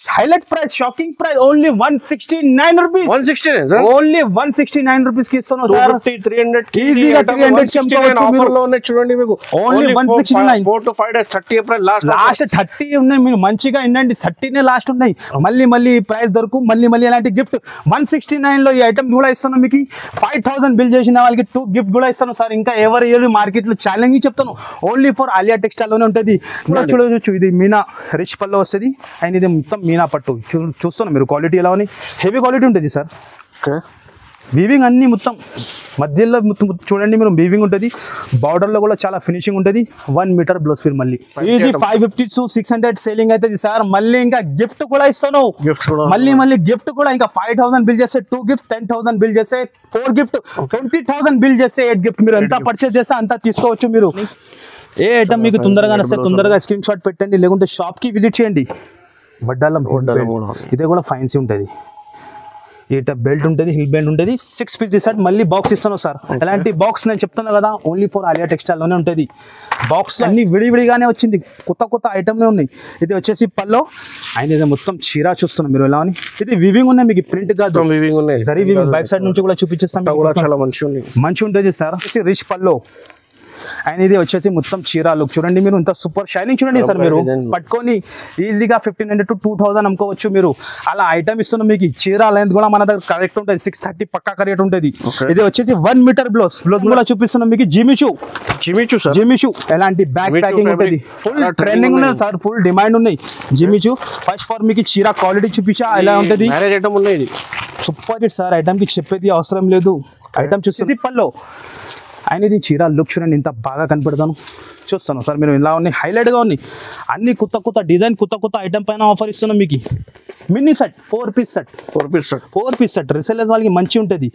Highlight price, shocking price, only 169 rupees. 169 only 169 rupees కి ఇస్తాను sir. 300 ఈజీగా 300 ఆఫర్ లో ఉన్నాయి చూడండి. మీకు only 169. 4 to 5 days 30 April last 30 ఉన్నాయి. మీరు మంచిగా ఏంటండి 30నే లాస్ట్ ఉన్నాయి. మళ్ళీ ప్రైస్ దొరకు మళ్ళీ ఎలాంటి గిఫ్ట్ 169 లో ఈ ఐటమ్ కూడా ఇస్తాను మీకు. 5000 బిల్ చేసిన వాళ్ళకి 2 గిఫ్ట్ కూడా ఇస్తాను సార్. ఇంకా ఎవరు మార్కెట్ లో ఛాలెంజ్ చెప్తాను. ఓన్లీ ఫర్ ఆలియా టెక్స్టైల్ లోనే ఉంటుంది. చూడొచ్చు, ఇది మీనా రిచ్ పల్లో వస్తుంది అండ్ ఇది మొత్తం మీనా పట్టు. చూస్తున్నాం మీరు క్వాలిటీ ఎలా ఉంది, హెవీ క్వాలిటీ ఉంటుంది సార్. వీవింగ్ అన్ని మొత్తం మధ్యలో చూడండి మీరు, వీవింగ్ ఉంటుంది. బార్డర్ లో కూడా చాలా ఫినిషింగ్ ఉంటుంది. 1 మీటర్ బ్లౌజ్ ఫీల్. మళ్ళీ ఇది 550 to 600 సేలింగ్ అవుతుంది సార్. మళ్ళీ ఇంకా గిఫ్ట్ కూడా ఇస్తాను. మళ్ళీ గిఫ్ట్ కూడా ఇంకా 5000 బిల్ చేస్తే 2 గిఫ్ట్, 10,000 బిల్ చేస్తే 4 గిఫ్ట్, 20,000 బిల్ చేస్తే 8 గిఫ్ట్. మీరు ఎంత పర్చేస్ చేస్తే అంతా తీసుకోవచ్చు. మీరు ఏ ఐటమ్ మీకు తొందరగా నస్తే తొందరగా స్క్రీన్ షాట్ పెట్టండి, లేకుంటే షాప్ కి విజిట్ చేయండి. వడ్డాలం ఇదే కూడా ఫైన్సీ ఉంటుంది. ఇట బెల్ట్ ఉంటుంది, హిల్ బెల్ట్ ఉంటుంది. 6 పీస్ సెట్. మళ్ళీ బాక్స్ ఇస్తాను సార్. ఎలాంటి బాక్స్ నేను చెప్తున్నా కదా, ఓన్లీ ఫర్ ఆలియా టెక్స్టైల్ లోనే ఉంటుంది. బాక్స్ అన్ని విడివిడిగానే వచ్చింది, కొత్త ఐటమ్లే ఉన్నాయి. ఇది వచ్చేసి పల్లో అండ్ ఇది మొత్తం చీరా చూస్తున్నాం మీరు ఎలా అని. ఇది వివింగ్ ఉన్నాయి మీకు, ప్రింట్ కాదు, సరే వివింగ్. బైక్ సైడ్ నుంచి కూడా చూపించేస్తాం. చాలా మంచి ఉంటుంది సార్. రిచ్ పల్లో అండ్ ఇది వచ్చేసి మొత్తం చీరా లుక్ చూడండి మీరు. ఇంత సూపర్ షైనింగ్ చూడండి సార్. మీరు పట్టుకొని ఈజీగా 1500 to 2000 అమ్ముకోవచ్చు మీరు. అలా ఐటమ్ ఇస్తున్నాం మీకు. చీరా లెంత్ కూడా మన దగ్గర కరెక్ట్ ఉంటుంది, 630 పక్కా కరెక్ట్ ఉంటుంది. ఇది వచ్చేసి 1 మీటర్ బ్లౌజ్ కూడా చూపిస్తున్నాం మీకు. జిమిచూ ఎలాంటి బ్యాక్ ప్యాకింగ్ ఉంటుంది. ఫుల్ ట్రెండింగ్ ఉన్నాయి సార్, ఫుల్ డిమాండ్ ఉన్నాయి జిమిచూ. ఫస్ట్ ఫర్ మీకు చీరా క్వాలిటీ చూపించా ఎలా ఉంటుంది. Super hit sir. ఐటమ్ కి చెప్పేది అవసరం లేదు. ఐటమ్ చూస్తుంది పల్లో అండ్ ఇది చీరా లుక్ చూడండి ఎంత బాగా కనపడతాను. చూస్తాను సార్ మీరు ఇలా ఉన్నాయి, హైలైట్గా ఉన్నాయి. అన్ని కొత్త డిజైన్, కొత్త ఐటమ్ పైన ఆఫర్ ఇస్తున్నాం మీకు. Mini set 4 piece set resellers వాళ్ళకి మంచి ఉంటుంది.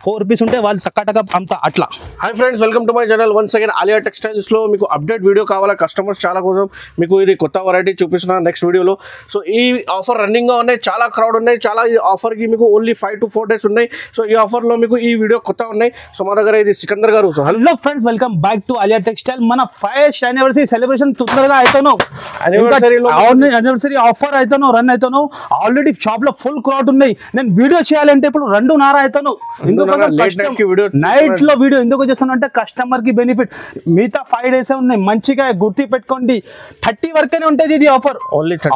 4 పీస్ ఉంటే వాళ్ళు టక్క అంతా అట్లా. Hi friends, welcome to my channel once again. Alia textiles లో మీకు అప్డేట్ వీడియో కావాలా కస్టమర్స్ చాలా కోసం మీకు ఇది కొత్త వెరైటీ చూపిస్తున్నా నెక్స్ట్ వీడియోలో. సో ఈ ఆఫర్ రన్నింగ్ గా ఉన్నాయి, చాలా క్రౌడ్ ఉన్నాయి. చాలా ఈ ఆఫర్ కి మీకు ఓన్లీ 5 to 4 days ఉన్నాయి. సో ఈ ఆఫర్ లో మీకు ఈ వీడియో కొత్త ఉన్నాయి. సో మా దగ్గర ఇది సికందర్ గారు. So hello friends, welcome back to Alia textile. మన 1st anniversary సెలబ్రేషన్ తొందరగా అవుతాను. యానివర్సరీ ఆఫర్ అవుతాను, రన్ అవుతాను. ఆల్రెడీ షాప్ లో ఫుల్ క్రౌడ్ ఉన్నాయి. నేను వీడియో చేయాలంటే ఇప్పుడు 2:30 అవుతాను. నైట్ లో వీడియో ఎందుకు చేస్తాను అంటే కస్టమర్ కి బెనిఫిట్. మిగతా 5 days ఉన్నాయి. మంచిగా గుర్తు పెట్టుకోండి. 30 వరకే ఉంటుంది ఇది ఆఫర్.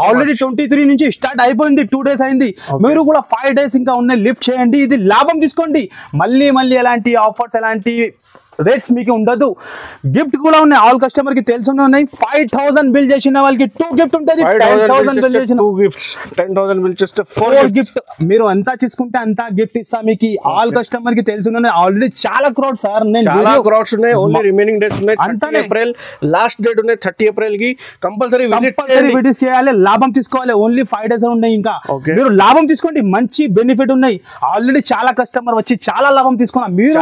ఆల్రెడీ 23 నుంచి స్టార్ట్ అయిపోయింది. 2 days అయింది. మీరు కూడా 5 days ఇంకా ఉన్నాయి. లిఫ్ట్ చేయండి, ఇది లాభం తీసుకోండి. మళ్ళీ ఎలాంటి ఆఫర్స్, ఎలాంటి రేట్స్ మీకు ఉండదు. గిఫ్ట్ కూడా ఉన్నాయి. ఆల్ కస్టమర్ కి తెలుసునే ఉన్నాయి. 5000 బిల్ చేసిన వాళ్ళకి 2 గిఫ్ట్ ఉంటుంది. 10,000 బిల్ చేసిన 2 గిఫ్ట్స్, 10,000 బిల్ చేస్తే 4 గిఫ్ట్. మీరు ఎంత తీసుకుంటే అంత గిఫ్ట్ ఇస్తా మీకు. ఆల్ కస్టమర్ కి తెలుసునే. ఆల్రెడీ చాలా క్రౌడ్ సార్. నేను చాలా క్రౌడ్స్ ఉన్నాయి. ఓన్లీ రిమైనింగ్ డేస్ ఉన్నాయి. 30 ఏప్రిల్ లాస్ట్ డేట్ ఉన్నాయి. 30 ఏప్రిల్ కి కంపల్సరీ విజిట్ చేయాలి. లాభం తీసుకోవాలి. ఓన్లీ 5 days ఉన్నాయి. ఇంకా మీరు లాభం తీసుకోండి. మంచి బెనిఫిట్ ఉన్నాయి. ఆల్రెడీ చాలా కస్టమర్ వచ్చి చాలా లాభం తీసుకున్నారు. మీరు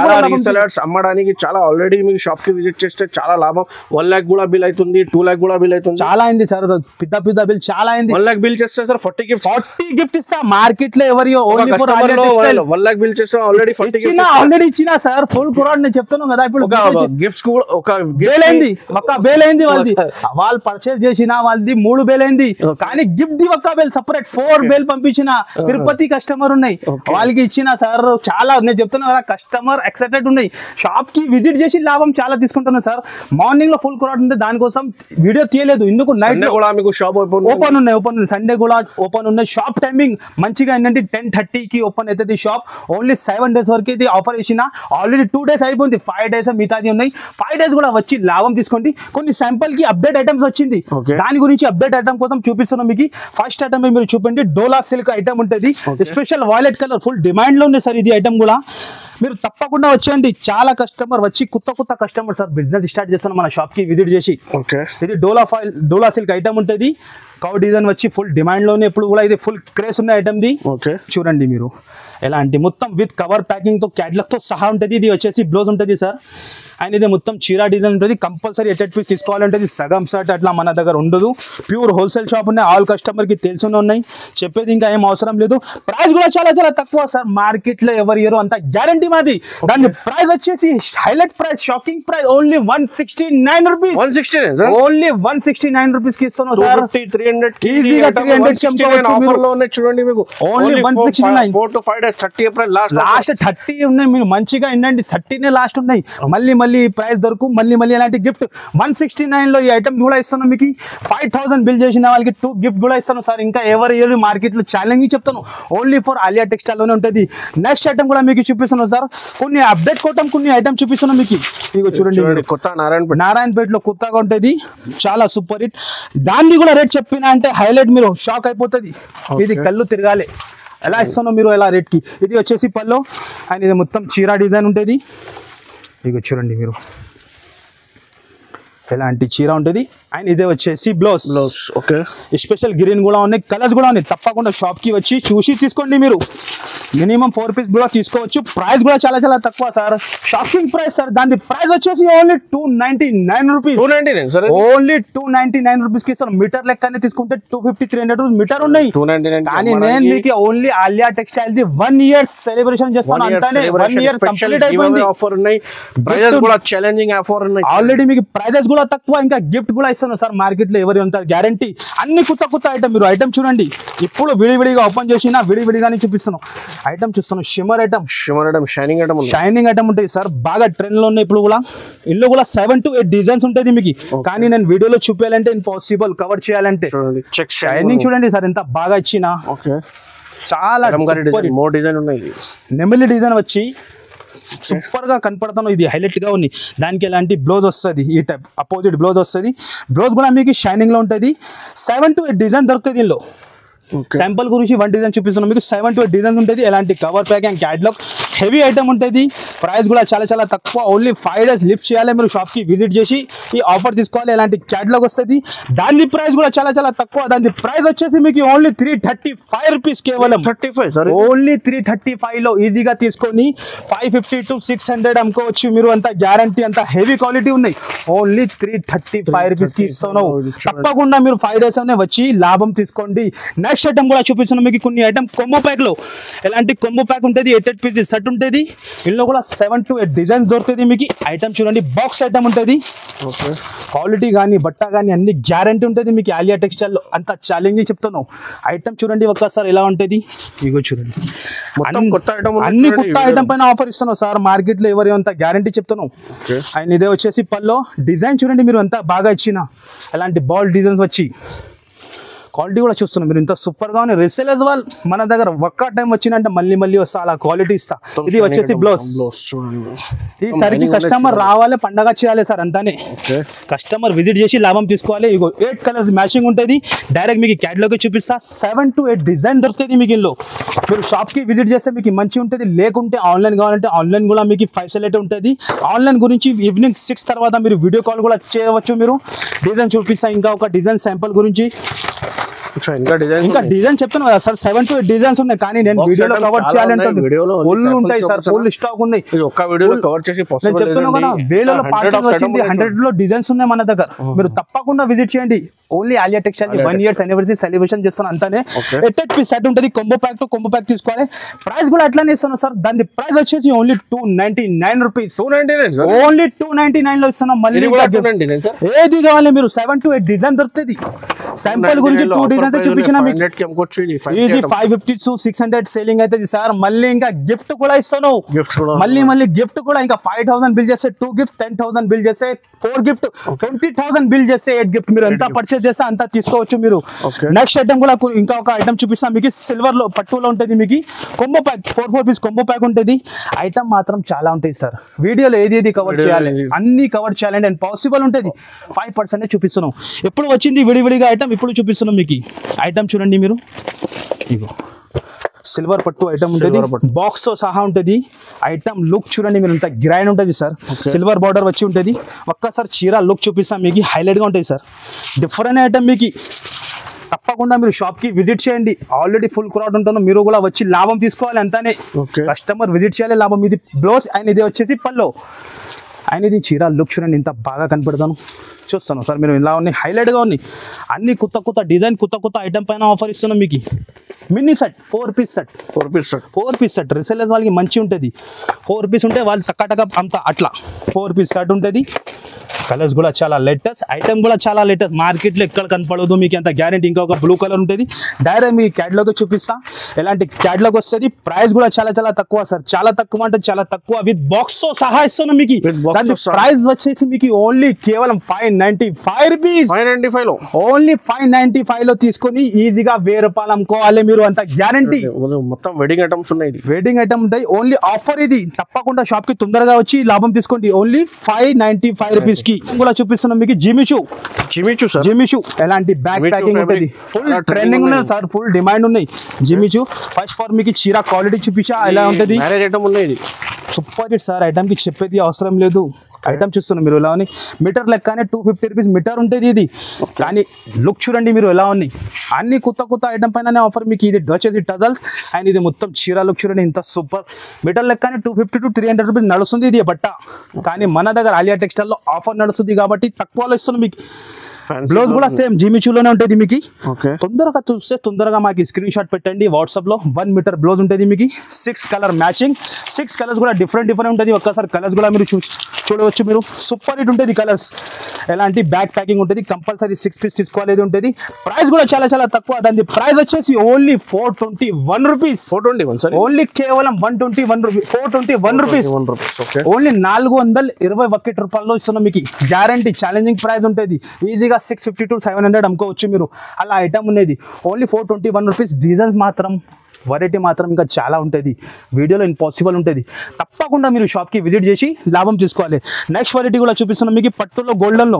అమ్మడానికి చాలా ఆల్రెడీ మీకు షాప్ కి విజిట్ చేస్తే చాలా లాభం. 1 lakh కూడా బిల్ అవుతుంది, 2 lakh కూడా బిల్ అవుతుంది. చాలా అయింది సార్. పెద్ద బిల్ చాలా అయింది. 1 lakh బిల్ చేస్తే సార్ 40 గిఫ్ట్ ఇస్తా. మార్కెట్ లో ఎవరియో 1 lakh బిల్ చేస్తే ఆల్రెడీ 40 గిఫ్ట్ ఆల్రెడీ ఇచ్చినా సార్. ఫుల్ క్రౌడ్ నేను చెప్తాను కదా. ఇప్పుడు గిఫ్ట్స్ కూడా ఒక బేల్ అయింది వాళ్ళది. వాళ్ళు పర్చేస్ చేసిన వాళ్ళది 3 బేల్ అయింది. కానీ గిఫ్ట్ ది ఒక్క బేల్ సపరేట్ 4 బేల్ పంపించిన. తిరుపతి కస్టమర్ ఉన్నాయి, వాళ్ళకి ఇచ్చిన సార్. చాలా నేను చెప్తున్నా కదా, కస్టమర్ ఎక్సైటెడ్ ఉన్నాయి. షాప్ కి విజిట్ చేసి లాభం చాలా తీసుకుంటున్నాను సార్. మార్నింగ్ లో ఫుల్ క్రౌడ్ ఉంది, దానికోసం వీడియో తీయలేదు. ఎందుకు నైట్ లో కూడా మీకు షాప్ ఓపెన్ ఉన్నాయి. సండే కూడా ఓపెన్ ఉన్నాయి. షాప్ టైమింగ్ మంచిగా ఏంటంటే 10:30 కి ఓపెన్ అవుతుంది షాప్. ఓన్లీ 7 days వరకు ఇది ఆఫర్ ఇచ్చిన. ఆల్రెడీ 2 days అయిపోయింది. 5 days మిగతాది ఉన్నాయి. 5 days కూడా వచ్చి లాభం తీసుకోండి. కొన్ని శాంపుల్ కి అప్డేట్ ఐటమ్స్ వచ్చింది. దాని గురించి అప్డేట్ ఐటమ్ కోసం చూపిస్తున్నాం మీకు. ఫస్ట్ ఐటమ్ మీరు చూపండి. డోలా సిల్క్ ఐటమ్ ఉంటుంది. Special violet colour full demand లో ఉంది సార్. ఇది ఐటమ్ కూడా మీరు తప్పకుండా వచ్చేయండి. చాలా కస్టమర్ వచ్చి కొత్త కస్టమర్ సార్ బిజినెస్ స్టార్ట్ చేస్తాను మన షాప్ కి విజిట్ చేసి. ఇది డోలా సిల్క్ ఐటమ్ ఉంటుంది. కౌ డిజైన్ వచ్చి ఫుల్ డిమాండ్ లోనే ఎప్పుడు కూడా ఇది ఫుల్ క్రేజ్ ఉన్న ఐటమ్ ది. చూడండి మీరు ఎలాంటి మొత్తం విత్ కవర్ ప్యాకింగ్ తో క్యాట్లాగ్ తో సహా ఉంటుంది. ఇది వచ్చేసి బ్లౌజ్ ఉంటుంది సార్. అండ్ ఇది మొత్తం చీరా డిజైన్ ఉంటుంది. కంపల్సరీ ఎట్ పీస్ తీసుకోవాలంటే సగం షర్ట్ అట్లా మన దగ్గర ఉండదు. ప్యూర్ హోల్సేల్ షాప్ ఉన్నాయి. ఆల్ కస్టమర్ కి తెలిసిన ఉన్నాయి, చెప్పేది ఇంకా ఏం అవసరం లేదు. ప్రైస్ కూడా చాలా చాలా తక్కువ సార్. మార్కెట్ లో ఎవరు ఇయర్ అంత గ్యారంటీ మాది. దాని ప్రైస్ వచ్చేసి highlight price, shocking price only 169 rupees. 169 only 169 rupees కి ఇస్తున్నాం సార్. 300 ఈజీగా 300 ఆఫర్ లో ఉన్నాయి చూడండి. మీకు only 169. 4 to 5 days 30 April last 30 ఉన్నాయి. మీరు మంచిగా వినండి, 30 లాస్ట్ ఉన్నాయి. మళ్ళీ మళ్ళీ ప్రైస్ దొరకు మళ్ళీ ఎలాంటి గిఫ్ట్ 169 లో ఈ ఐటమ్ కూడా ఇస్తాను మీకు. 5000 బిల్ చేసిన వాళ్ళకి 2 గిఫ్ట్ కూడా ఇస్తాను సార్. ఇంకా ఎవరు మార్కెట్ లో ఛాలెంజ్ చెప్తాను. ఓన్లీ ఫర్ ఆలియా టెక్స్టైల్ లోనే ఉంటుంది. నెక్స్ట్ ఐటమ్ కూడా మీకు చూపిస్తున్నాను సార్. కొన్ని అప్డేట్ కోసం కొన్ని ఐటమ్ చూపిస్తున్నాను మీకు. ఇగో చూడండి, కొత్త నారాయణపేటలో కొత్తగా ఉంటుంది. చాలా సూపర్ హిట్. దాన్ని కూడా రేట్ చెప్పినా అంటే హైలైట్, మీరు షాక్ అయిపోతుంది. ఇది కళ్ళు తిరగాలి. ఎలా ఇస్తానో మీరు ఎలా రేట్ కి. ఇది వచ్చేసి పల్లో అండ్ ఇది మొత్తం చీరా డిజైన్ ఉంటుంది. ఇగో చూడండి మీరు, ఎలాంటి చీర ఉంటుంది. అండ్ ఇదే వచ్చేసి బ్లౌజ్. ఓకే, స్పెషల్ గ్రీన్ కూడా ఉన్నాయి, కలర్స్ కూడా ఉన్నాయి. తప్పకుండా షాప్ కి వచ్చి చూసి తీసుకోండి. మీరు మినిమం 4 పీస్ కూడా తీసుకోవచ్చు. ప్రైస్ కూడా చాలా చాలా తక్కువ సార్. Shocking price sir. దాని ప్రైస్ వచ్చేసి only 299 rupees. 299 sir. Only 299 rupees కి ఇస్తాను. మీటర్ లెక్కనే తీసుకుంటే 250-300 రూపీస్ మీటర్ ఉన్నాయి. 299 కానీ నేను మీకు only Alia textile the 1 year celebration చేస్తాను. అంతానే 1 year కంప్లీట్ అయిపోయింది. ఆఫర్ ఉన్నాయి, ప్రైజెస్ కూడా ఛాలెంజింగ్ ఆఫర్ ఉన్నాయి. ఆల్రెడీ మీకు ప్రైజెస్ కూడా తక్కువ, ఇంకా గిఫ్ట్ కూడా ఇస్తాను సార్. మార్కెట్ లో ఎవరి ఉంటారు గ్యారంటీ. అన్ని కొత్త ఐటమ్. మీరు ఐటమ్ చూడండి. ఇప్పుడు విడివిడిగా ఓపెన్ చేసిన విడివిడిగానే చూపిస్తున్నాను. ఐటమ్ చూస్తాను. షిమ్మర్ ఐటమ్, షైనింగ్ ఐటమ్ ఉంటుంది సార్. బాగా ట్రెండ్ లో ఉన్నాయి ఇప్పుడు కూడా. ఇందులో కూడా 7 to 8 డిజైన్స్ ఉంటుంది మీకు. కానీ నేను వీడియోలో చూపించాలంటే ఇంపాసిబుల్ కవర్ చేయాలంటే. షైనింగ్ చూడండి సార్ ఎంత బాగా ఇచ్చిన. చాలా నెమిలి డిజైన్ వచ్చి సూపర్ గా కనపడతాను. ఇది హైలైట్ గా ఉంది. దానికి ఎలాంటి బ్లౌజ్ వస్తుంది, ఈ టైప్ అపోజిట్ బ్లౌజ్ వస్తుంది. బ్లౌజ్ కూడా మీకు షైనింగ్ లో ఉంటుంది. 7 to 8 డిజైన్ దొరుకుతుంది దీనిలో. శాంపుల్ గురించి 1 డిజైన్ చూపిస్తున్నాం మీకు. 7 to 8 డిజైన్స్ ఉంటుంది. ఎలాంటి cover packing catalogue heavy item ఉంటుంది. ప్రైస్ కూడా చాలా చాలా తక్కువ. ఓన్లీ 5 days లిఫ్ట్ చేయాలి. మీరు షాప్ కి విజిట్ చేసి ఈ ఆఫర్ తీసుకోవాలి. ఎలాంటి క్యాటలాగ్ వస్తుంది. దాని ప్రైస్ కూడా చాలా చాలా తక్కువ. దాని ప్రైస్ వచ్చేసి మీకు ఓన్లీ 335 రూపీస్. కేవలం 35. ఓన్లీ 335 లో ఈజీగా తీసుకొని 550 to 600 అమ్ముకోవచ్చు. మీరు అంత గ్యారంటీ, అంత హెవీ క్వాలిటీ ఉన్నాయి. ఓన్లీ 335 రూపీస్ కి ఇస్తున్నావు. తప్పకుండా మీరు 5 days అనే వచ్చి లాభం తీసుకోండి. నెక్స్ట్ ఐటమ్ కూడా చూపిస్తున్నాం మీకు. కొన్ని ఐటమ్ కొంబో ప్యాక్ లో ఎలాంటి కొంబో ప్యాక్ ఉంటుంది. 8 పీసెస్ సెట్ ఉంటుంది. ఇందులో కూడా 7 to 8 డిజైన్స్ దొరుకుతుంది మీకు. ఐటమ్ చూడండి, బాక్స్ ఐటమ్ ఉంటుంది. క్వాలిటీ కానీ బట్ట కానీ అన్ని గ్యారంటీ ఉంటుంది మీకు. ఆలియా టెక్స్టైల్ లో అంత ఛాలెంజింగ్ చెప్తున్నావు. ఐటమ్ చూడండి ఒక్కసారి ఎలా ఉంటుంది. ఇగో చూడండి, అన్ని కొత్త ఐటమ్ పైన ఆఫర్ ఇస్తున్నావు సార్. మార్కెట్ లో ఎవరి అంత గ్యారంటీ చెప్తున్నావు. అండ్ ఇదే వచ్చేసి పల్లో డిజైన్ చూడండి మీరు ఎంత బాగా ఇచ్చిన. ఎలాంటి బాల్ డిజైన్స్ వచ్చి క్వాలిటీ కూడా చూస్తున్నాం మీరు. ఇంత సూపర్ గా ఉన్నాయి. రిసేలర్స్ వాళ్ళు మన దగ్గర ఒక్క టైం వచ్చినంటే మళ్ళీ వస్తా, అలా క్వాలిటీ ఇస్తా. ఇది వచ్చేసి బ్లౌజ్. ఈసారికి కస్టమర్ రావాలి, పండగ చేయాలి సార్. అంతానే కస్టమర్ విజిట్ చేసి లాభం తీసుకోవాలి. ఇగో 8 కలర్స్ మ్యాచింగ్ ఉంటుంది. డైరెక్ట్ మీకు క్యాటలాగ్ చూపిస్తా. 7 to 8 డిజైన్ దొరుకుతుంది మీకు. ఇందులో మీరు షాప్ కి విజిట్ చేస్తే మీకు మంచి ఉంటుంది. లేకుంటే ఆన్లైన్ కావాలంటే ఆన్లైన్ కూడా మీకు ఫెసిలిటీ ఉంటుంది. ఆన్లైన్ గురించి ఈవినింగ్ 6 తర్వాత మీరు వీడియో కాల్ కూడా చేయవచ్చు. మీరు డిజైన్ చూపిస్తా. ఇంకా ఒక డిజైన్ శాంపుల్ గురించి ఇంకా డిజైన్ చెప్తాను కదా సార్. 7 to 8 డిజైన్స్ ఉన్నాయి. కానీ నేను వీడియోలో కవర్ చేయాలంటే ఫుల్ ఉంటాయి సార్. ఫుల్ స్టాక్ ఉన్నాయి. చెప్తున్నాను కదా, వేలలో పార్సల్ వచ్చింది. 100 లో డిజైన్స్ ఉన్నాయి మన దగ్గర. మీరు తప్పకుండా విజిట్ చేయండి. Only Alia textile 1 year anniversary celebration చేస్తాను. అంతానే 8 పీస్ సెట్ ఉంటుంది. Combo pack to combo pack తీసుకోవాలి. ప్రైస్ కూడా అట్లానే ఇస్తాను సార్. దాని ప్రైస్ వచ్చేసి ఓన్లీ 299 రూపీస్. ఓన్లీ 299 లో ఇస్తున్నాం. మళ్ళీ ఏది కావాలి మీరు 7 to 8 డిజైన్ దొరుకుతుంది. శాంపుల్ గురించి 2 డిజైన్స్ చూపించిన మీకు. ఇది 550 to 600 సేలింగ్ అవుతుంది సార్. మళ్ళీ ఇంకా గిఫ్ట్ కూడా ఇస్తాను. మళ్ళీ గిఫ్ట్ కూడా ఇంకా 5000 బిల్ చేస్తే 2 గిఫ్ట్, 10,000 బిల్ చేస్తే 4 గిఫ్ట్, 20,000 బిల్ చేస్తే 8 గిఫ్ట్. మీరు ఎంత పర్చేస్ చేస్తే అంతా తీసుకోవచ్చు మీరు. నెక్స్ట్ ఐటమ్ కూడా ఇంకా ఒక ఐటమ్ చూపిస్తాం మీకు. సిల్వర్ లో పట్టులో ఉంటుంది మీకు. Combo pack 4 piece combo pack ఉంటుంది. ఐటమ్ మాత్రం చాలా ఉంటుంది సార్. వీడియోలో ఏది కవర్ చేయాలి, అన్ని కవర్ చేయాలంటే అండ్ పాసిబుల్ ఉంటుంది. 5% చూపిస్తున్నాం. ఎప్పుడు వచ్చింది విడివిడిగా ఐటమ్ ఇప్పుడు చూపిస్తున్నాం మీకు. ఐటమ్ చూడండి మీరు. ఇగో సిల్వర్ పట్టు ఐటమ్ ఉంటుంది. బాక్స్ తో సహా ఉంటుంది. ఐటమ్ లుక్ చూడండి మీరు. అంత గ్రాండ్ ఉంటుంది సార్. సిల్వర్ బార్డర్ వచ్చి ఉంటుంది. ఒక్కసారి చీర లుక్ చూపిస్తాం మీకు. హైలైట్ గా ఉంటుంది సార్. డిఫరెంట్ ఐటమ్ మీకు. తప్పకుండా మీరు షాప్ కి విజిట్ చేయండి. ఆల్రెడీ ఫుల్ క్రౌడ్ ఉంటాను, మీరు కూడా వచ్చి లాభం తీసుకోవాలి అంతానే. కస్టమర్ విజిట్ చేయాలి, లాభం. ఇది బ్లౌజ్ అండ్ ఇది వచ్చేసి పల్లో. అండ్ ఇది చీర లుక్ చూడండి ఎంత బాగా కనపడతాను చూస్తాను సార్. మీరు ఇలా ఉన్నాయి, హైలైట్గా ఉన్నాయి. అన్ని కొత్త డిజైన్, కొత్త ఐటమ్ పైన ఆఫర్ ఇస్తున్నాం మీకు. Mini set 4 piece set, 4 piece set resellers వాళ్ళకి మంచి ఉంటుంది. 4 పీస్ ఉంటే వాళ్ళు టకా అంతా అట్లా 4 పీస్ సెట్ ఉంటుంది. కలర్స్ కూడా చాలా లేటెస్ట్, ఐటమ్ కూడా చాలా లేటెస్ట్. మార్కెట్లో ఎక్కడ కనపడదు మీకు అంత గ్యారెంటీ. ఇంకొక బ్లూ కలర్ ఉంటుంది. డైరెక్ట్ మీ క్యాటలాగ్ చూపిస్తా ఎలాంటి క్యాటలాగ్ వస్తుంది. ప్రైస్ కూడా చాలా తక్కువ సార్, చాలా తక్కువ అంటే చాలా తక్కువ. విత్ బాక్స్ తో సహా ఇస్తున్నాం మీకు. ప్రైస్ వచ్చేసి మీకు ఓన్లీ కేవలం 595 రూపీస్. 595 లో ఓన్లీ 595 లో తీసుకొని ఈజీగా 1000 రూపాయలు అమ్ముకోవాలి మీరు, అంత గ్యారెంటీ. మొత్తం వెడ్డింగ్ ఐటమ్స్ ఉన్నాయి, వెడ్డింగ్ ఐటమ్ ఉంటాయి. ఓన్లీ ఆఫర్ ఇది. తప్పకుండా షాప్ కి తొందరగా వచ్చి లాభం తీసుకోండి. ఓన్లీ 595 రూపీస్ కి కూడా చూపిస్తున్నాం మీకు. జిమిచూ ఎలాంటి బ్యాక్ ప్యాకింగ్ ఉంటుంది. ఫుల్ ట్రెండింగ్ ఉన్నాయి సార్, ఫుల్ డిమాండ్ ఉన్నాయి జిమిచూ. ఫస్ట్ ఫర్ మీకు చీర క్వాలిటీ చూపించా ఎలా ఉంటుంది. Super hit sir. ఐటమ్ కి చెప్పేది అవసరం లేదు. ఐటమ్ చూస్తున్నాం మీరు ఎలా ఉన్నాయి. మీటర్ లెక్కనే 250 రూపీస్ మీటర్ ఉంటుంది ఇది. కానీ లుక్ చూడండి మీరు ఎలా ఉన్నాయి. అన్ని కొత్త ఐటమ్ పైన ఆఫర్ మీకు. ఇది వచ్చేసి టజల్స్ అండ్ ఇది మొత్తం చీర లుక్ చూడండి ఇంత సూపర్. మీటర్ లెక్కనే 250 to 300 రూపీస్ నడుస్తుంది ఇది బట్ట. కానీ మన దగ్గర ఆలియా టెక్స్టైల్ లో ఆఫర్ నడుస్తుంది కాబట్టి తక్కువలో ఇస్తున్నాం మీకు. బ్లౌజ్ కూడా సేమ్ జిమిచూలోనే ఉంటుంది మీకు. తొందరగా చూస్తే తొందరగా మాకు స్క్రీన్ షాట్ పెట్టండి వాట్సాప్ లో. 1 మీటర్ బ్లౌజ్ ఉంటుంది మీకు. 6 కలర్ మ్యాచింగ్, 6 కలర్స్ కూడా డిఫరెంట్ ఉంటుంది. ఒక్కసారి కలర్స్ కూడా మీరు చూడవచ్చు మీరు. సూపర్ హిట్ ఉంటుంది కలర్స్. ఎలాంటి బ్యాక్ ప్యాకింగ్ ఉంటుంది. కంపల్సరీ 6 పీస్ తీసుకోలేదు ఉంటుంది. ప్రైస్ కూడా చాలా తక్కువ. దాని ప్రైస్ వచ్చేసి ఓన్లీ 421 రూపీస్. ఓన్లీ కేవలం 421 రూపీస్. ఓన్లీ 421 రూపాయల్లో ఇస్తున్నాం మీకు. గ్యారంటీ ఛాలెంజింగ్ ప్రైస్ ఉంటుంది. ఈజీగా 650 to 700 అమ్ముకోవచ్చు మీరు. అలా ఐటమ్ ఉన్నది. Only 421 rupees. డిజైన్స్ మాత్రం వెరైటీ మాత్రం ఇంకా చాలా ఉంటుంది. వీడియోలో ఇంపాసిబుల్ ఉంటుంది. తప్పకుండా మీరు షాప్కి విజిట్ చేసి లాభం తీసుకోవాలి. నెక్స్ట్ వెరైటీ కూడా చూపిస్తున్నాం మీకు. పట్టులో గోల్డెన్లో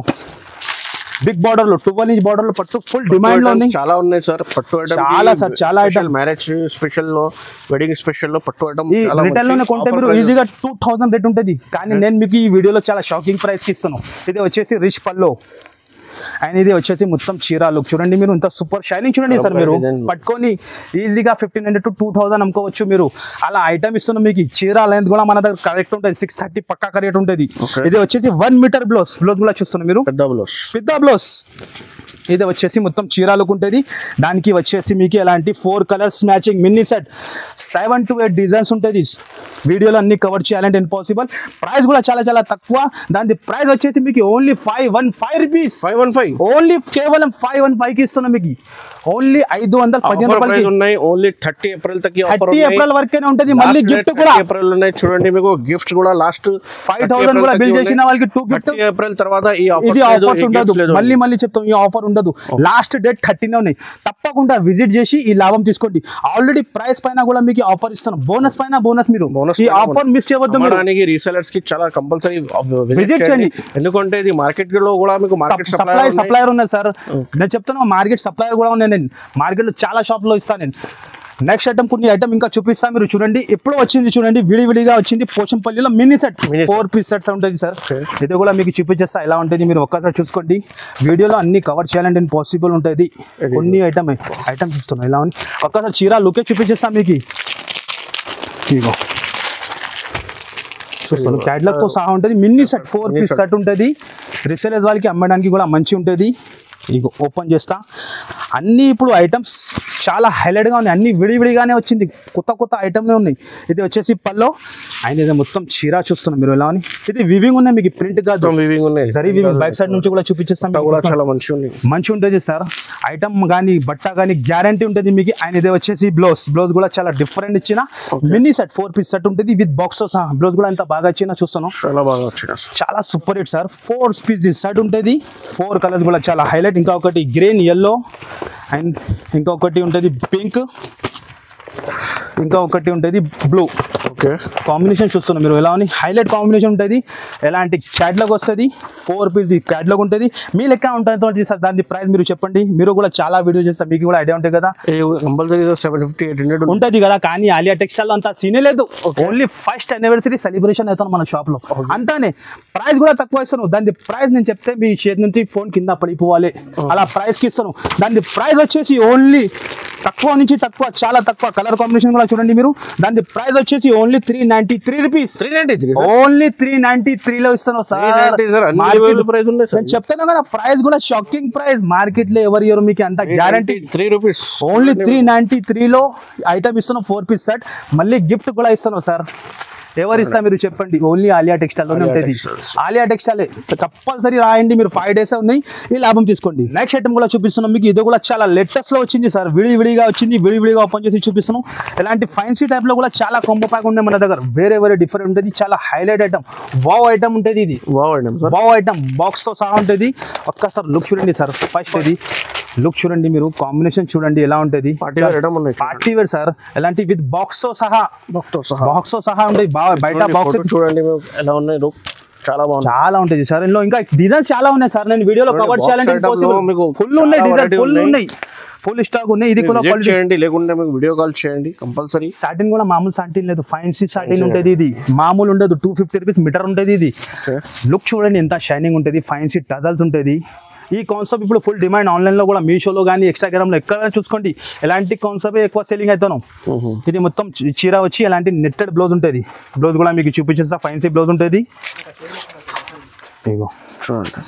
బిగ్ బార్డర్ లో 12 ఇంచ్ బార్డర్ లో పట్టు ఫుల్ డిమాండ్ లో ఉన్నాయి. చాలా ఉన్నాయి సార్ పట్టు ఐటమ్. చాలా ఐటమ్. మ్యారేజ్ స్పెషల్ లో, వెడ్డింగ్ స్పెషల్ లో పట్టు ఐటమ్ రిటైల్ లోనే కొంటే మీరు ఈజీగా 2000 రేట్ ఉంటుంది. కానీ నేను మీకు ఈ వీడియోలో చాలా షాకింగ్ ప్రైస్ కి ఇస్తాను. ఇది వచ్చేసి రిచ్ పల్లో అండ్ ఇది వచ్చేసి మొత్తం చీర లుక్ చూడండి మీరు. ఇంత సూపర్ షైనింగ్ చూడండి సార్. మీరు పట్టుకొని ఈజీగా 1500 to 2000 అమ్ముకోవచ్చు మీరు. అలా ఐటమ్ ఇస్తున్నాం మీకు. చీర లెంత్ కూడా మన దగ్గర కరెక్ట్ ఉంటుంది. 630 పక్కా కరెక్ట్ ఉంటుంది. ఇది వచ్చేసి 1 మీటర్ బ్లౌజ్ కూడా చూస్తున్నాం మీరు. పెద్ద బ్లౌజ్. ఇది వచ్చేసి మొత్తం చీర లుక్ ఉంటుంది. దానికి వచ్చేసి మీకు ఎలాంటి 4 colours matching mini set 7 to 8 designs ఉంటుంది. వీడియోలో అన్ని కవర్ చేయాలంటే ఇంపాసిబుల్. ప్రైస్ కూడా చాలా తక్కువ. దాని ప్రైస్ వచ్చేసి మీకు ఓన్లీ 515 రూపీస్. ఓన్లీ కేవలం 515 కి ఇస్తున్నాం మీకు. ఓన్లీ 515 రూపాయలు ఉన్నాయి. ఓన్లీ 30 ఏప్రిల్ తక్ 30 ఏప్రిల్ వరకే ఉంటుంది. మళ్ళీ గిఫ్ట్ కూడా ఏప్రిల్ ఉన్నాయి చూడండి మీకు. గిఫ్ట్ కూడా లాస్ట్ 5000 కూడా బిల్ చేసిన వాళ్ళకి 2 గిఫ్ట్. ఏప్రిల్ తర్వాత ఈ ఆఫర్ ఉండదు. మళ్ళీ చెప్తాం ఈ ఆఫర్ ఉండదు. లాస్ట్ డేట్ 30 ఉన్నాయి. తప్పకుండా విజిట్ చేసి ఈ లాభం తీసుకోండి. ఆల్రెడీ ప్రైస్ పైన కూడా మీకు ఆఫర్ ఇస్తున్నాం. బోనస్ పైన బోనస్. మీరు ఈ ఆఫర్ మిస్ చేయవద్దు. రీసెలర్స్ కి చాలా కంపల్సరీ విజిట్ చేయండి. ఎందుకంటే ఇది మార్కెట్ లో కూడా మీకు మార్కెట్ సప్లయర్ ఉన్నది సార్. నేను చెప్తున్నా మార్కెట్ సప్లయర్ కూడా ఉన్నాయి. నేను మార్కెట్ లో చాలా షాప్ లో ఇస్తాను. నేను నెక్స్ట్ ఐటమ్ కొన్ని ఐటమ్ ఇంకా చూపిస్తా. మీరు చూడండి ఎప్పుడు వచ్చింది చూడండి. విడివిడిగా వచ్చింది. పోచంపల్లిలో మినీ సెట్ 4 పీస్ సెట్స్ ఉంటుంది సార్. ఇది కూడా మీకు చూపించేస్తా ఎలా ఉంటుంది. మీరు ఒక్కసారి చూసుకోండి. వీడియోలో అన్ని కవర్ చేయాలంటే పాసిబుల్ ఉంటుంది. కొన్ని ఐటమ్ చూస్తున్నాం ఎలా ఉంది. ఒక్కసారి చీర లుకే చూపించేస్తా మీకు. ఇగో చూస్తాను. క్యాటలాగ్ తో సహా ఉంటుంది. మినీ సెట్ 4 పీస్ సెట్ ఉంటుంది. రిసేలర్స్ వాళ్ళకి అమ్మడానికి కూడా మంచి ఉంటుంది. ఇగో ఓపెన్ చేస్తా. అన్ని ఇప్పుడు ఐటమ్స్ చాలా హైలైట్గా ఉన్నాయి. అన్ని విడివిడిగానే వచ్చింది. కొత్త ఐటమ్లే ఉన్నాయి. ఇది వచ్చేసి పల్లో అండ్ ఇది మొత్తం చీర చూస్తున్నాం మీరు ఎలా అని. ఇది వివింగ్ ఉన్నాయి మీకు. ప్రింట్ కాదు, సరే వివింగ్. బ్యాక్ సైడ్ నుంచి కూడా చూపించేస్తాం. చాలా మంచి ఉంటుంది సార్. ఐటమ్ కానీ బట్ట కానీ గ్యారంటీ ఉంటుంది మీకు. అండ్ ఇది వచ్చేసి బ్లౌజ్ కూడా చాలా డిఫరెంట్ ఇచ్చిన మినీ సెట్ 4 పీస్ సెట్ ఉంటుంది విత్ బాక్స్. బ్లౌజ్ కూడా ఎంత బాగా ఇచ్చిన చూస్తాను. చాలా super hit sir. 4 piece set ఉంటుంది. 4 కలర్స్ కూడా చాలా హైలైట్. ఇంకా ఒకటి గ్రీన్, ఎల్లో అండ్ ఇంకొకటి ఉంటుంది పింక్, ఇంకా ఒకటి ఉంటుంది బ్లూ. ఓకే కాంబినేషన్ చూస్తున్నాం మీరు ఎలా ఉంది, హైలైట్ కాంబినేషన్ ఉంటుంది, ఎలాంటి క్యాట్లాగ్ వస్తుంది, 4 పీస్ క్యాట్లాగ్ ఉంటుంది. మీ లెక్క ఉంటుంది సార్. దాని ప్రైస్ మీరు చెప్పండి, మీరు కూడా చాలా వీడియో చేస్తారు, మీకు కూడా ఐడియా ఉంటుంది కదా. కంపల్సరీ 750-800 ఉంటుంది కదా. కానీ ఆలియా టెక్స్టైల్ అంతా సీనే లేదు. ఓన్లీ ఫస్ట్ యానివర్సరీ సెలబ్రేషన్ అవుతాను మన షాప్ లో, అంతానే. ప్రైస్ కూడా తక్కువ ఇస్తాను. దాని ప్రైస్ నేను చెప్తే మీ చేతి నుంచి ఫోన్ కింద పడిపోవాలి, అలా ప్రైస్ కి ఇస్తాను. దాని ప్రైస్ వచ్చేసి ఓన్లీ తక్కువ నుంచి తక్కువ, చాలా తక్కువ. కలర్ కాంబినేషన్ కూడా చూడండి మీరు. దాని ప్రైస్ వచ్చేసి ఓన్లీ 393 రూపీస్. 393 ఓన్లీ 393 లో ఇస్తాను సార్. నేను చెప్తాను కదా, ప్రైస్ కూడా షాకింగ్ ప్రైస్. మార్కెట్ లో ఎవరు ఇవ్వరు మీకు అంత గ్యారంటీ. 3 రూపీస్ ఓన్లీ 393 లో ఐటమ్ ఇస్తాను. 4 పీస్ సెట్, మళ్ళీ గిఫ్ట్ కూడా ఇస్తాను సార్. ఎవరు ఇస్తా మీరు చెప్పండి. ఓన్లీ ఆలియా టెక్స్టైల్ లోనే ఉంటుంది. ఆలియా టెక్స్టైల్ కంపల్సరీ రాయండి మీరు. 5 days ఉన్నాయి, ఈ లాభం తీసుకోండి. నెక్స్ట్ ఐటమ్ కూడా చూపిస్తున్నాం మీకు. ఇది కూడా చాలా లేటెస్ట్ లో వచ్చింది సార్. విడివిడిగా వచ్చింది, విడివిడిగా ఓపెన్ చేసి చూపిస్తున్నాం. ఇలాంటి ఫైన్సీ టైప్ లో కూడా చాలా కాంబో ప్యాక్ ఉన్నాయి మన దగ్గర. వేరే వేరే డిఫరెంట్ ఉంటుంది, చాలా హైలైట్ ఐటమ్, వావ్ ఐటమ్ ఉంటుంది. ఇది వావ్ ఐటమ్ బాక్స్ తో సహా ఉంటుంది. ఒక్కసారి లుక్ చూడండి సార్. ఫస్ట్ ఇది లుక్ చూడండి మీరు, కాంబినేషన్ చూడండి ఎలా ఉంటుంది. పార్టీ వేర్ సార్, ఎలాంటి విత్ బాక్స్ తో సహా, బాక్స్ తో సహా ఉంటుంది. బయట బాక్స్ చూడండి ఎలా ఉన్నాయి. చాలా బాగుంది, చాలా ఉంటుంది సార్. ఇందులో ఇంకా డిజైన్స్ చాలా ఉన్నాయి సార్. నేను వీడియోలో కవర్ చేయాలంటే ఫుల్ ఉన్నాయి డిజైన్, ఫుల్ ఉన్నాయి, ఫుల్ స్టాక్ ఉన్నాయి. ఇది కూడా చేయండి, లేకుంటే మీకు వీడియో కాల్ చేయండి కంపల్సరీ. సాటిన్ కూడా మామూలు సాటిన్ లేదు, ఫైన్సీ సాటిన్ ఉంటుంది. ఇది మామూలు ఉండదు, 250 రూపీస్ మీటర్ ఉంటుంది. ఇది లుక్ చూడండి ఎంత షైనింగ్ ఉంటుంది, ఫైన్సీ టజల్స్ ఉంటుంది. ఈ కాన్సెప్ట్ ఇప్పుడు ఫుల్ డిమాండ్. ఆన్లైన్లో కూడా, మీషోలో కానీ ఇన్స్టాగ్రామ్లో ఎక్కడైనా చూసుకోండి, ఎలాంటి కాన్సెప్ట్ ఎక్కువ సెల్లింగ్ అవుతాను. ఇది మొత్తం చీర వచ్చి ఎలాంటి నెట్టెడ్ బ్లౌజ్ ఉంటుంది. బ్లౌజ్ కూడా మీకు చూపించేస్తా, ఫైన్సీ బ్లౌజ్ ఉంటుంది. ఇగో చూడండి,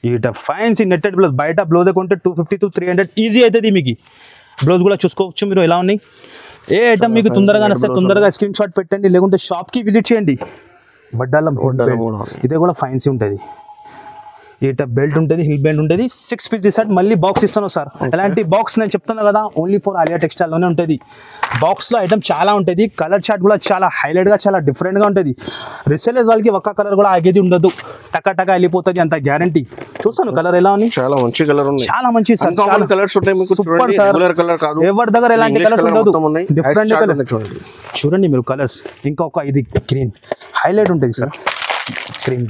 ఇట ఫైన్సీ నెట్టెడ్ బ్లౌజ్. బయట బ్లౌజ్ కొంటే 250 to 300 ఈజీ అవుతుంది మీకు. బ్లౌజ్ కూడా చూసుకోవచ్చు మీరు ఎలా ఉన్నాయి. ఏ ఐటమ్ మీకు తొందరగా నచ్చితే తొందరగా స్క్రీన్ షాట్ పెట్టండి, లేకుంటే షాప్కి విజిట్ చేయండి. బడ్డాలం ఇదే కూడా ఫైన్సీ ఉంటుంది. ఇట బెల్ట్ ఉంటుంది, హిల్ బెల్ట్ ఉంటుంది. 6 పీస్ సెట్, మళ్ళీ బాక్స్ ఇస్తాను సార్. ఎలాంటి బాక్స్ నేను చెప్తాను కదా, ఓన్లీ ఫర్ ఆలియా టెక్స్టైల్ లోనే ఉంటుంది. బాక్స్ లో ఐటమ్ చాలా ఉంటుంది. కలర్ చార్ట్ కూడా చాలా హైలైట్ గా, చాలా డిఫరెంట్ గా ఉంటుంది. రిసేలర్స్ వాళ్ళకి ఒక్క కలర్ కూడా ఆగేది ఉండదు, టకా టకా వెళ్ళిపోతుంది, అంత గ్యారంటీ. చూస్తాను కలర్ ఎలా ఉంది, చాలా మంచి కలర్ ఉంది, చాలా మంచి సార్. కలర్స్ ఉంటాయి మీకు, సూపర్ సార్. ఎవరి దగ్గర ఎలాంటి కలర్స్ ఉండదు, డిఫరెంట్ కలర్ చూడండి మీరు. కలర్స్ ఇంకొక ఇది గ్రీన్ హైలైట్ ఉంటుంది sir. Green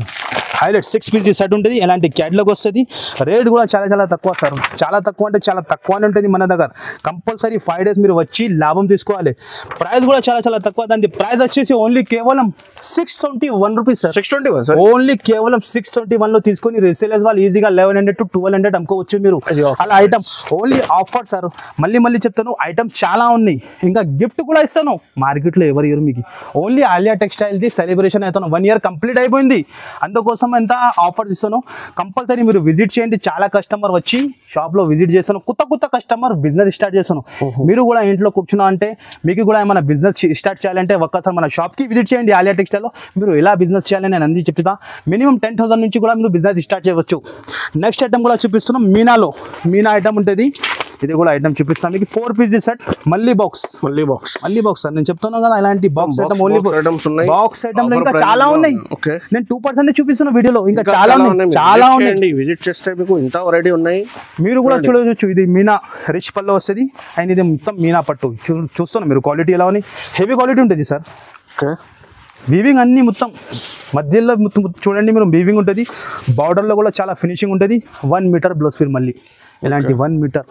highlight 6 piece set ఉంటుంది. ఎలాంటి క్యాట్లాగ్ వస్తుంది. రేట్ కూడా చాలా చాలా తక్కువ సార్. చాలా తక్కువ అంటే చాలా తక్కువనే ఉంటుంది మన దగ్గర. కంపల్సరీ 5 days మీరు వచ్చి లాభం తీసుకోవాలి. ప్రైస్ కూడా చాలా చాలా తక్కువ. దాని ప్రైస్ వచ్చేసి ఓన్లీ కేవలం 621 రూపీస్ సార్. 621 సార్. ఓన్లీ కేవలం 621 లో తీసుకొని రీసేలర్స్ వాళ్ళు ఈజీగా 1100 to 1200 అమ్ముకోవచ్చు మీరు. అలా ఐటమ్ ఓన్లీ ఆఫర్ సార్. మళ్ళీ మళ్ళీ చెప్తాను, ఐటమ్స్ చాలా ఉన్నాయి. ఇంకా గిఫ్ట్ కూడా ఇస్తాను. మార్కెట్ లో ఎవరు ఇవ్వరు మీకు. Only Alia textile the celebration అవుతాను. 1 year కంప్లీట్ అయిపోయింది, అందుకోసం ఎంత ఆఫర్స్ ఇస్తాను. కంపల్సరీ మీరు విజిట్ చేయండి. చాలా కస్టమర్ వచ్చి షాప్ లో విజిట్ చేస్తాను. కొత్త కస్టమర్ బిజినెస్ స్టార్ట్ చేస్తాను. మీరు కూడా ఇంట్లో కూర్చున్నా అంటే, మీకు కూడా ఏమైనా బిజినెస్ స్టార్ట్ చేయాలంటే ఒక్కసారి మన షాప్ కి విజిట్ చేయండి. ఆలియా టెక్స్టైల్ లో మీరు ఎలా బిజినెస్ చేయాలని నేను అన్ని చెప్తా. మినిమం 10,000 నుంచి కూడా మీరు బిజినెస్ స్టార్ట్ చేయవచ్చు. నెక్స్ట్ ఐటమ్ కూడా చూపిస్తున్నాం. మీనా ఐటమ్ ఉంటుంది. ఇది కూడా ఐటమ్ చూపిస్తాను మీకు. 4 పీస్ సెట్, మళ్ళీ బాక్స్ సార్. నేను చెప్తున్నాను కదా, ఇలాంటి box item only box item లో ఇంకా చాలా ఉన్నాయి. నేను 2% చూపిస్తున్న వీడియోలో, ఇంకా చాలా ఉన్నాయి. విజిట్ చేస్తే మీకు ఇంత వెరైటీ ఉన్నాయి, మీరు కూడా చూడవచ్చు. ఇది మీనా రిచ్ పల్లో వస్తుంది, అండ్ ఇది మొత్తం మీనా పట్టు. చూస్తున్నాను మీరు, క్వాలిటీ ఎలా ఉంది, హెవీ క్వాలిటీ ఉంటుంది సార్. వీవింగ్ అన్ని మొత్తం మధ్యలో చూడండి మీరు, వీవింగ్ ఉంటుంది. బార్డర్లో కూడా చాలా ఫినిషింగ్ ఉంటుంది. 1 మీటర్ బ్లౌజ్ ఫీల్, మళ్ళీ ఇలాంటి 1 మీటర్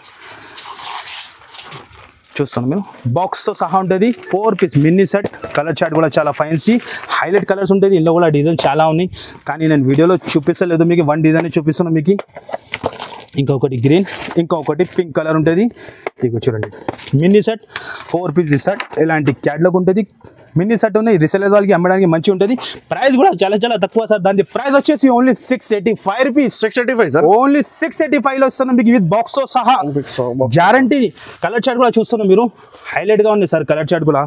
చూస్తాను మీరు. బాక్స్తో సహా ఉంటుంది. 4 piece mini set. Colour chart కూడా చాలా ఫైన్సీ హైలైట్ కలర్స్ ఉంటుంది. ఇందులో కూడా డిజైన్ చాలా ఉన్నాయి, కానీ నేను వీడియోలో చూపిస్తలేదు మీకు. 1 డిజైన్ చూపిస్తున్నాను మీకు. ఇంకొకటి గ్రీన్, ఇంకొకటి పింక్ కలర్ ఉంటుంది. ఇక చూడండి, మినీ సెట్ 4 పీస్ సెట్. ఇలాంటి క్యాట్లాగ్ ఉంటుంది. మినీ సెట్ ఉన్నాయి, రీసేలర్స్ వాళ్ళకి అమ్మడానికి మంచి ఉంటుంది. ప్రైస్ కూడా చాలా చాలా తక్కువ సార్. దాని ప్రైస్ వచ్చేసి ఓన్లీ 685 రూపీస్. 685 సార్. ఓన్లీ 685 లో ఇస్తాను మీకు విత్ బాక్స్ తో సహా, గ్యారంటీ. కలర్ చార్ట్ కూడా చూస్తున్నాం మీరు, హైలైట్ గా ఉంది సార్. కలర్ చార్ట్ కూడా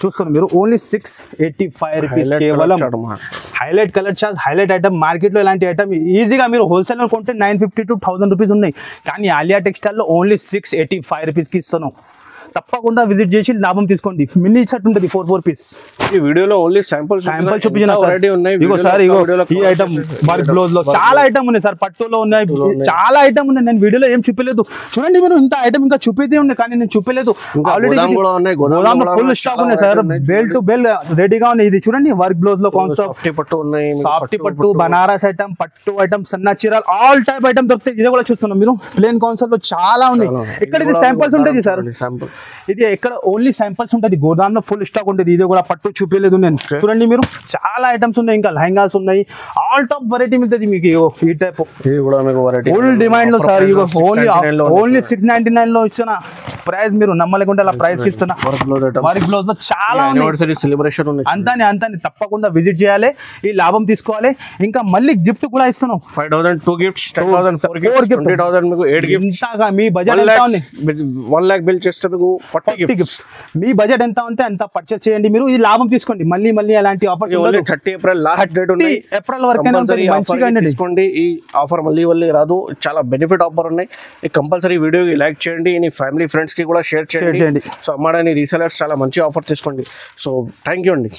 చూస్తున్నాం మీరు. ఓన్లీ 685 రూపీస్ కేవలం. Highlight colour chart, highlight item. Market లో ఇలాంటి ఐటమ్ ఈజీగా మీరు హోల్సేల్ లో కొంటే 950 to 1000 రూపీస్ ఉన్నాయి, కానీ ఆలియా టెక్స్టైల్ లో ఓన్లీ 685 రూపీస్ కి ఇస్తాను. తప్పకుండా విజిట్ చేసి లాభం తీసుకోండి. మినీ సెట్ ఉంటుంది 4 పీస్. ఈ వీడియోలో ఓన్లీ శాంపుల్ చూపించిన వెరైటీ ఉన్నాయి. ఇగో సార్, ఇగో ఈ ఐటమ్ వర్క్ బ్లౌజ్ లో చాలా ఐటమ్ ఉన్నాయి సార్, పట్టులో ఉన్నాయి, చాలా ఐటమ్ ఉన్నాయి. నేను వీడియోలో ఏం చూపలేదు, చూడండి మీరు, ఇంత ఐటమ్ ఇంకా చూపితే ఉన్నాయి కానీ నేను చూపలేదు. ఆల్రెడీ ఫుల్ స్టాక్ ఉన్నాయి సార్, బెల్ టు బెల్ రెడీగా ఉన్నాయి. ఇది చూడండి వర్క్ బ్లౌజ్ లో కాన్సెప్ట్ పట్టు ఉన్నాయి, సాఫ్ట్ పట్టు, బనారస్ ఐటమ్, పట్టు ఐటమ్, సన్న చీరలు, ఆల్ టైప్ ఐటమ్ దొరుకుతాయి. ఇది కూడా చూస్తున్నాం మీరు, ప్లేన్ కాన్సెప్ట్ లో చాలా ఉన్నాయి. ఇక్కడ ఇది శాంపుల్స్ ఉంటుంది సార్, ఇది ఎక్కడ ఓన్లీ శాంపుల్స్ ఉంటుంది, గోదాం లో ఫుల్ స్టాక్ ఉంటుంది. ఇది కూడా పట్టు చూపించలేదు నేను, చూడండి మీరు, చాలా ఐటమ్స్ ఉన్నాయి. ఇంకా లెహంగాస్ ఉన్నాయి, ఆల్ టాప్ వెరైటీ మిగుతుంది మీకు. ఈ టైప్ ఫుల్ డిమాండ్ లో సార్, ఓన్లీ 699 లో ఇచ్చిన ప్రైస్ మీరు నమ్మలేకుండా అలా ప్రైస్ కి ఇస్తున్నా. వర్క్ బ్లౌజ్ లో చాలా సెలబ్రేషన్ అంతానే తప్పకుండా విజిట్ చేయాలి, ఈ లాభం తీసుకోవాలి. ఇంకా మళ్ళీ గిఫ్ట్ కూడా ఇస్తున్నాం, 5,000 2 గిఫ్ట్స్, 10,000 4 గిఫ్ట్స్, 20,000 మీకు 8 గిఫ్ట్స్. మీ బడ్జెట్ ఎంత ఉంది? 1 lakh బిల్ చేస్తే మీకు 40 గిఫ్ట్స్. మీ బడ్జెట్ ఎంత ఉంటే అంత పర్చేస్ చేయండి మీరు, ఈ లాభం తీసుకోండి. మళ్ళీ అలాంటి ఆఫర్స్ 30 ఏప్రిల్ లాస్ట్ డేట్ ఉంది, ఏప్రిల్ వరకైనా మంచిగా తీసుకోండి. ఈ ఆఫర్ మళ్ళీ రాదు, చాలా బెనిఫిట్ ఆఫర్ ఉన్నాయి. కంపల్సరీ వీడియోకి లైక్ చేయండి, నీ ఫ్యామిలీ ఫ్రెండ్స్ కి కూడా షేర్ చేయండి. సో అమ్మాడని రీసెలర్స్ చాలా మంచి ఆఫర్ తీసుకోండి. సో థ్యాంక్ యూ అండి.